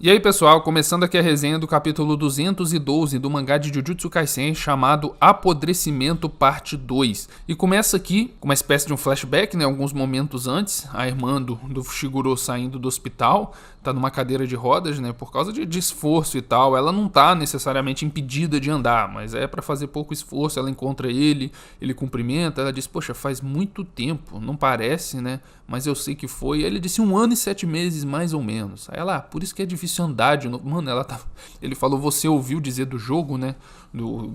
E aí pessoal, começando aqui a resenha do capítulo 212 do mangá de Jujutsu Kaisen chamado Apodrecimento Parte 2. E começa aqui com uma espécie de um flashback, né, alguns momentos antes, a irmã do Fushiguro saindo do hospital, tá numa cadeira de rodas, né, por causa de esforço e tal. Ela não tá necessariamente impedida de andar, mas é pra fazer pouco esforço. Ela encontra ele cumprimenta, ela diz, poxa, faz muito tempo, não parece, né, mas eu sei que foi. Ele disse 1 ano e 7 meses, mais ou menos. Aí ela, por isso que é difícil andar de novo. Mano, ele falou, você ouviu dizer do jogo, né?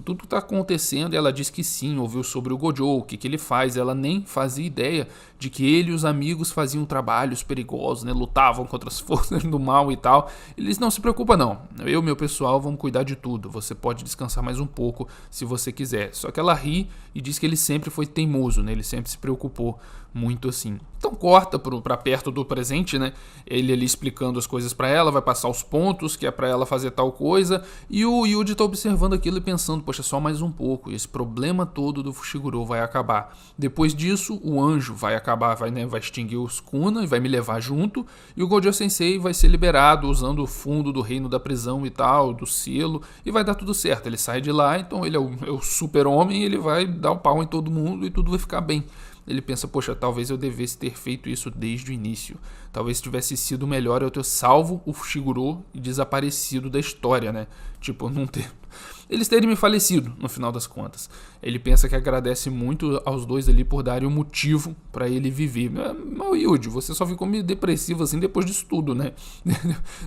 Tudo tá acontecendo. E ela disse que sim, ouviu sobre o Gojo, o que ele faz. Ela nem fazia ideia de que ele e os amigos faziam trabalhos perigosos, né? Lutavam contra as forças do mal e tal. Eles não se preocupam, não. Eu e meu pessoal vamos cuidar de tudo. Você pode descansar mais um pouco se você quiser. Só que ela ri e diz que ele sempre foi teimoso, né? Ele sempre se preocupou muito assim. Então corta pra perto do presente, né? Ele ali explicando as coisas pra ela, vai passar os pontos que é pra ela fazer tal coisa, e o Yuji tá observando aquilo e pensando, poxa, só mais um pouco, esse problema todo do Fushiguro vai acabar. Depois disso, o anjo vai acabar, vai extinguir os Kuna e vai me levar junto, e o Gojo Sensei vai ser liberado usando o fundo do reino da prisão e tal, do selo, e vai dar tudo certo. Ele sai de lá, então ele é o super-homem, ele vai dar um pau em todo mundo e tudo vai ficar bem. Ele pensa, poxa, talvez eu devesse ter feito isso desde o início. Talvez tivesse sido melhor eu ter salvo o Fushiguro e desaparecido da história, né? Tipo, não ter... Eles terem me falecido, no final das contas. Ele pensa que agradece muito aos dois ali por darem um motivo pra ele viver. Mas, Yuji, você só ficou meio depressivo assim depois disso tudo, né?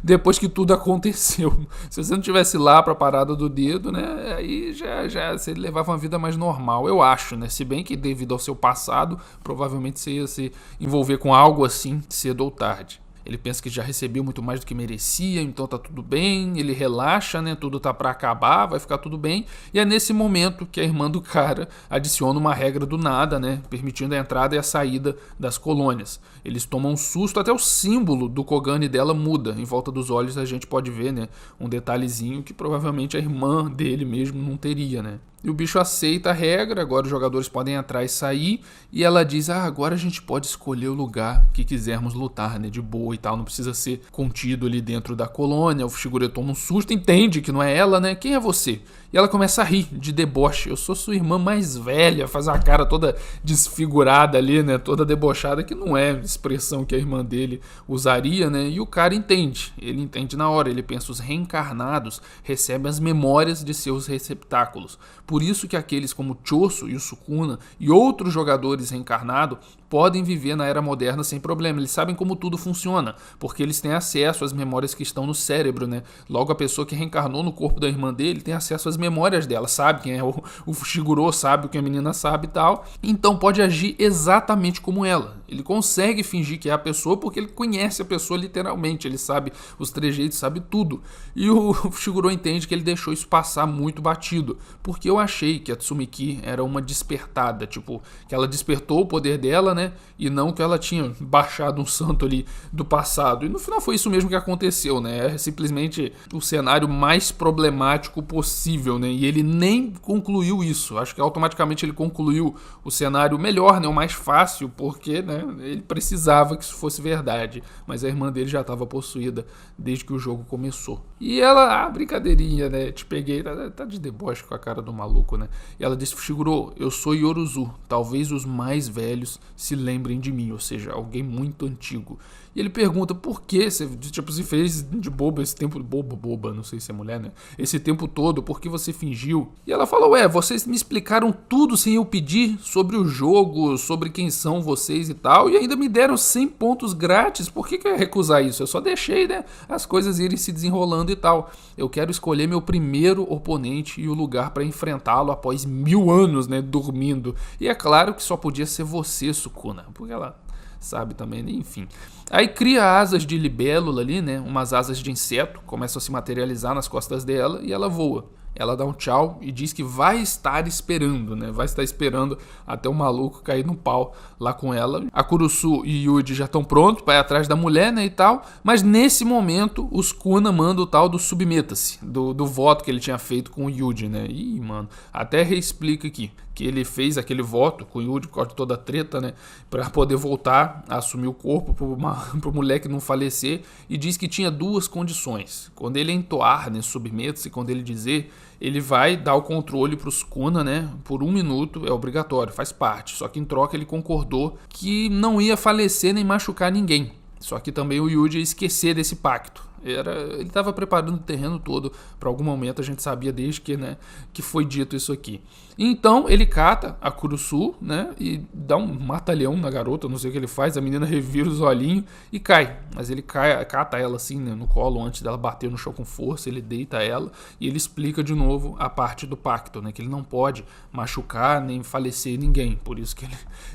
Depois que tudo aconteceu. Se você não tivesse lá pra parada do dedo, né? Aí já você levava uma vida mais normal, eu acho, né? Se bem que devido ao seu passado, provavelmente você ia se envolver com algo assim cedo ou tarde. Ele pensa que já recebeu muito mais do que merecia, então tá tudo bem, ele relaxa, né? Tudo tá pra acabar, vai ficar tudo bem. E é nesse momento que a irmã do cara adiciona uma regra do nada, né? Permitindo a entrada e a saída das colônias. Eles tomam um susto, até o símbolo do Kogane dela muda. Em volta dos olhos a gente pode ver, né? Um detalhezinho que provavelmente a irmã dele mesmo não teria, né? E o bicho aceita a regra, agora os jogadores podem entrar e sair, e ela diz, agora a gente pode escolher o lugar que quisermos lutar, né, de boa e tal, não precisa ser contido ali dentro da colônia. O Fushiguro toma um susto, entende que não é ela, né, quem é você? E ela começa a rir de deboche, eu sou sua irmã mais velha, faz uma cara toda desfigurada ali, né, toda debochada, que não é expressão que a irmã dele usaria, né, e o cara entende, ele entende na hora, ele pensa, os reencarnados recebem as memórias de seus receptáculos. Por isso que aqueles como Choso e o Sukuna e outros jogadores reencarnados podem viver na era moderna sem problema. Eles sabem como tudo funciona, porque eles têm acesso às memórias que estão no cérebro, né? Logo, a pessoa que reencarnou no corpo da irmã dele tem acesso às memórias dela, sabe quem é o Fushiguro, sabe o que a menina sabe e tal. Então pode agir exatamente como ela. Ele consegue fingir que é a pessoa porque ele conhece a pessoa literalmente, ele sabe os trejeitos, sabe tudo. E o Fushiguro entende que ele deixou isso passar muito batido, porque eu achei que a Tsumiki era uma despertada, tipo, que ela despertou o poder dela, né? E não que ela tinha baixado um santo ali do passado. E no final foi isso mesmo que aconteceu, né? É simplesmente o cenário mais problemático possível, né? E ele nem concluiu isso. Acho que automaticamente ele concluiu o cenário melhor, né? O mais fácil, porque, né? Ele precisava que isso fosse verdade. Mas a irmã dele já estava possuída desde que o jogo começou. E ela, brincadeirinha, né? Te peguei, tá de deboche com a cara do maluco, né? E ela disse, Fushiguro, eu sou Yoruzu. Talvez os mais velhos se lembrem de mim, ou seja, alguém muito antigo. E ele pergunta por que você, tipo, se fez de boba esse tempo, boba, não sei se é mulher, né? Esse tempo todo, por que você fingiu? E ela fala, vocês me explicaram tudo sem eu pedir sobre o jogo, sobre quem são vocês e tal, e ainda me deram 100 pontos grátis, por que eu ia recusar isso? Eu só deixei, né, as coisas irem se desenrolando e tal. Eu quero escolher meu primeiro oponente e o lugar para enfrentá-lo após 1000 anos, né, dormindo. E é claro que só podia ser você, Sukuna, porque ela sabe também, né? Enfim. Aí cria asas de libélula ali, né? Umas asas de inseto, começam a se materializar nas costas dela e ela voa. ela dá um tchau e diz que vai estar esperando, né? Vai estar esperando até o maluco cair no pau lá com ela. A Kurusu e Yuji já estão prontos para ir atrás da mulher, né, e tal. Mas nesse momento, os Sukuna mandam o tal do submeta-se, do voto que ele tinha feito com o Yuji, né? Ih, mano, até reexplica aqui que ele fez aquele voto com o Yuji por causa de toda a treta, né, para poder voltar a assumir o corpo pro moleque não falecer, e diz que tinha duas condições. Quando ele entoar, né, submeta-se, quando ele dizer, ele vai dar o controle para os Sukuna, né, por 1 minuto, é obrigatório, faz parte. Só que em troca ele concordou que não ia falecer nem machucar ninguém. Só que também o Yuji ia esquecer desse pacto. Ele estava preparando o terreno todo para algum momento, a gente sabia desde que, né, que foi dito isso aqui. Então ele cata a Kurusu, né, e dá um mata-leão na garota, não sei o que ele faz, a menina revira os olhinhos e cai. Mas ele cata ela assim, né, no colo antes dela bater no chão com força, ele deita ela e ele explica de novo a parte do pacto, né, que ele não pode machucar nem falecer ninguém, por isso que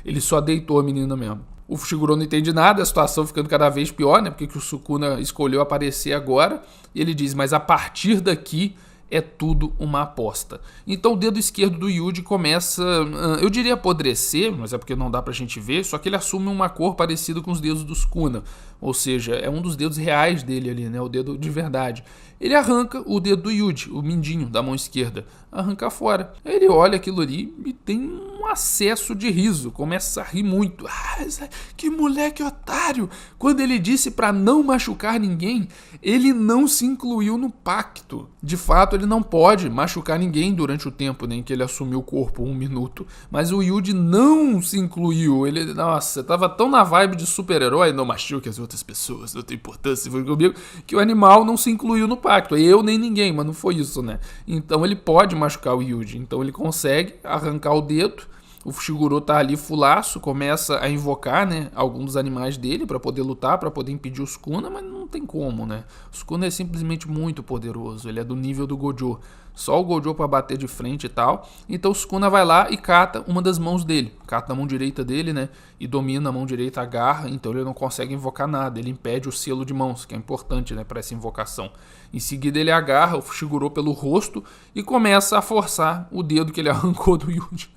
ele só deitou a menina mesmo. O Fushiguro não entende nada, a situação ficando cada vez pior, né? Porque que o Sukuna escolheu aparecer agora. E ele diz, mas a partir daqui é tudo uma aposta. Então o dedo esquerdo do Yuji começa, eu diria apodrecer, mas é porque não dá pra gente ver, só que ele assume uma cor parecida com os dedos do Sukuna. Ou seja, é um dos dedos reais dele ali, né? O dedo de verdade. Ele arranca o dedo do Yuji, o mindinho da mão esquerda, arranca fora. Ele olha aquilo ali e tem um acesso de riso, começa a rir muito. Que moleque otário! Quando ele disse para não machucar ninguém, ele não se incluiu no pacto. De fato, ele não pode machucar ninguém durante o tempo em que ele assumiu o corpo, 1 minuto. Mas o Yuji não se incluiu. Ele, nossa, tava tão na vibe de super-herói, não machuque as outras pessoas, não tem importância, foi comigo, que o animal não se incluiu no pacto. Eu nem ninguém, mas não foi isso, né? Então ele pode machucar o Yuji. Então ele consegue arrancar o dedo. O Fushiguro tá ali fulaço, começa a invocar, né, alguns dos animais dele para poder lutar, para poder impedir o Sukuna, mas não tem como, né? O Sukuna é simplesmente muito poderoso, ele é do nível do Gojo. Só o Gojo para bater de frente e tal. Então o Sukuna vai lá e cata uma das mãos dele. Cata a mão direita dele, né? E domina a mão direita, agarra. Então ele não consegue invocar nada. Ele impede o selo de mãos, que é importante, né, para essa invocação. Em seguida ele agarra o Fushiguro pelo rosto e começa a forçar o dedo que ele arrancou do Yuji.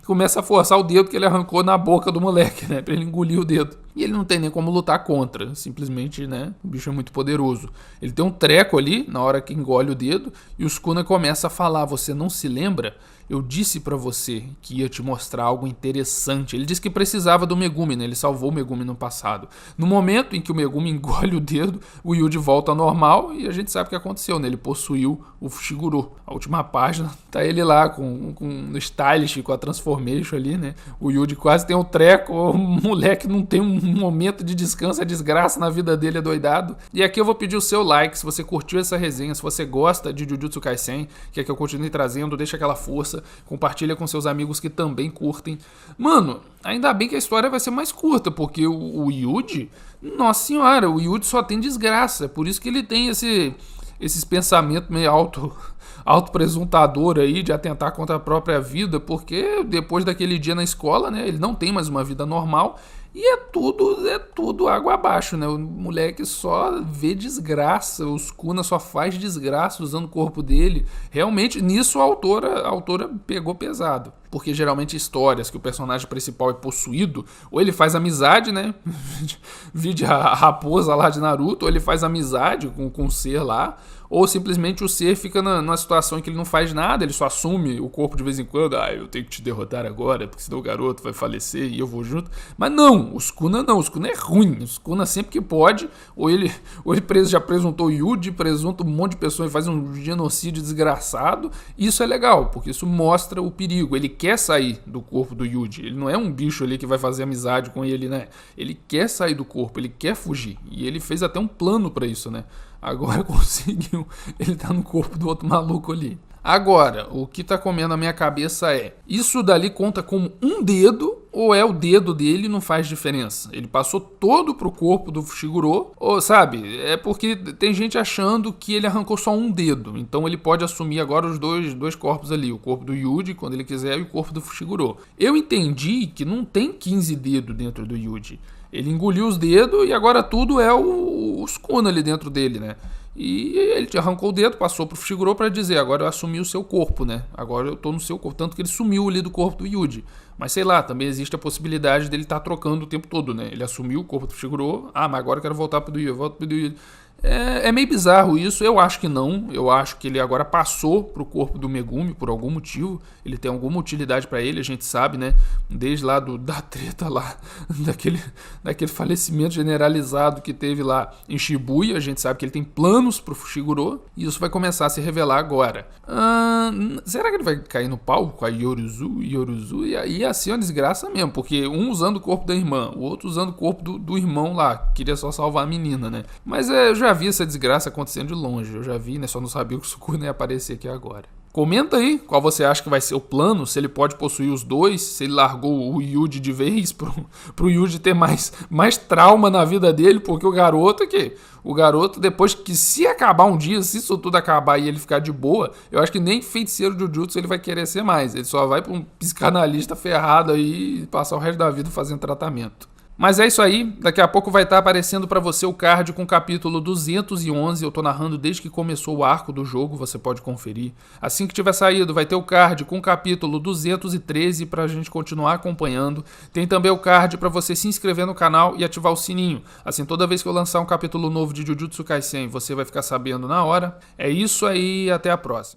Começa a forçar o dedo que ele arrancou na boca do moleque, né? Pra ele engolir o dedo. E ele não tem nem como lutar contra. Simplesmente, né? O bicho é muito poderoso. Ele tem um treco ali, na hora que engole o dedo, e o Sukuna começa a falar, você não se lembra? Eu disse pra você que ia te mostrar algo interessante. Ele disse que precisava do Megumi, né? Ele salvou o Megumi no passado. No momento em que o Megumi engole o dedo, o Yuji volta ao normal e a gente sabe o que aconteceu, né? Ele possuiu o Fushiguro. A última página tá ele lá com o Stylish, com a Transformation ali, né? O Yuji quase tem um treco, o moleque não tem um momento de descanso, é desgraça na vida dele, é doidado. E aqui eu vou pedir o seu like, se você curtiu essa resenha, se você gosta de Jujutsu Kaisen, quer que eu continue trazendo, deixa aquela força. Compartilha com seus amigos que também curtem. Mano, ainda bem que a história vai ser mais curta, porque o Yuji, nossa senhora, o Yuji só tem desgraça. É por isso que ele tem esses pensamentos meio autopresuntador aí de atentar contra a própria vida, porque depois daquele dia na escola, né, ele não tem mais uma vida normal. E é tudo água abaixo, né? O moleque só vê desgraça, o Sukuna só faz desgraça usando o corpo dele. Realmente, nisso a autora pegou pesado. Porque geralmente histórias que o personagem principal é possuído, ou ele faz amizade, né? Vide a raposa lá de Naruto, ou ele faz amizade com o ser lá, ou simplesmente o ser fica numa situação em que ele não faz nada, ele só assume o corpo de vez em quando, eu tenho que te derrotar agora, porque senão o garoto vai falecer e eu vou junto. Mas não, o Sukuna é ruim, o Sukuna sempre que pode, ou ele já presuntou o Yuji, presunta um monte de pessoas e faz um genocídio desgraçado. Isso é legal, porque isso mostra o perigo, ele quer sair do corpo do Yuji, ele não é um bicho ali que vai fazer amizade com ele, né? Ele quer sair do corpo, ele quer fugir, e ele fez até um plano pra isso, né? Agora conseguiu, ele tá no corpo do outro maluco ali. Agora, o que tá comendo a minha cabeça é, isso dali conta como um dedo ou é o dedo dele e não faz diferença? Ele passou todo pro corpo do Fushiguro, ou sabe? É porque tem gente achando que ele arrancou só um dedo, então ele pode assumir agora os dois corpos ali, o corpo do Yuji quando ele quiser e o corpo do Fushiguro. Eu entendi que não tem 15 dedos dentro do Yuji. Ele engoliu os dedos e agora tudo é o Sukuna ali dentro dele, né? E ele arrancou o dedo, passou pro Fushiguro pra dizer, agora eu assumi o seu corpo, né? Agora eu tô no seu corpo. Tanto que ele sumiu ali do corpo do Yuji. Mas sei lá, também existe a possibilidade dele estar trocando o tempo todo, né? Ele assumiu o corpo do Fushiguro, mas agora eu quero voltar pro do Yuji, volto pro do Yuji. É meio bizarro isso, eu acho que não. Eu acho que ele agora passou pro corpo do Megumi por algum motivo. Ele tem alguma utilidade pra ele, a gente sabe, né? Desde lá da treta lá, daquele falecimento generalizado que teve lá em Shibuya, a gente sabe que ele tem planos pro Fushiguro. E isso vai começar a se revelar agora. Será que ele vai cair no pau com a Yoruzu? E aí ia ser uma desgraça mesmo, porque um usando o corpo da irmã, o outro usando o corpo do irmão lá, que queria só salvar a menina, né? Mas eu já vi essa desgraça acontecendo de longe, eu já vi, né? Só não sabia que o Sukuna ia aparecer aqui agora. Comenta aí qual você acha que vai ser o plano, se ele pode possuir os dois, se ele largou o Yuji de vez pro Yuji ter mais trauma na vida dele, porque o garoto depois que se acabar um dia, se isso tudo acabar e ele ficar de boa, eu acho que nem feiticeiro de Jujutsu ele vai querer ser mais, ele só vai pra um psicanalista ferrado aí e passar o resto da vida fazendo tratamento. Mas é isso aí, daqui a pouco vai estar aparecendo para você o card com o capítulo 211, eu tô narrando desde que começou o arco do jogo, você pode conferir. Assim que tiver saído, vai ter o card com o capítulo 213 pra gente continuar acompanhando. Tem também o card para você se inscrever no canal e ativar o sininho. Assim, toda vez que eu lançar um capítulo novo de Jujutsu Kaisen, você vai ficar sabendo na hora. É isso aí, até a próxima.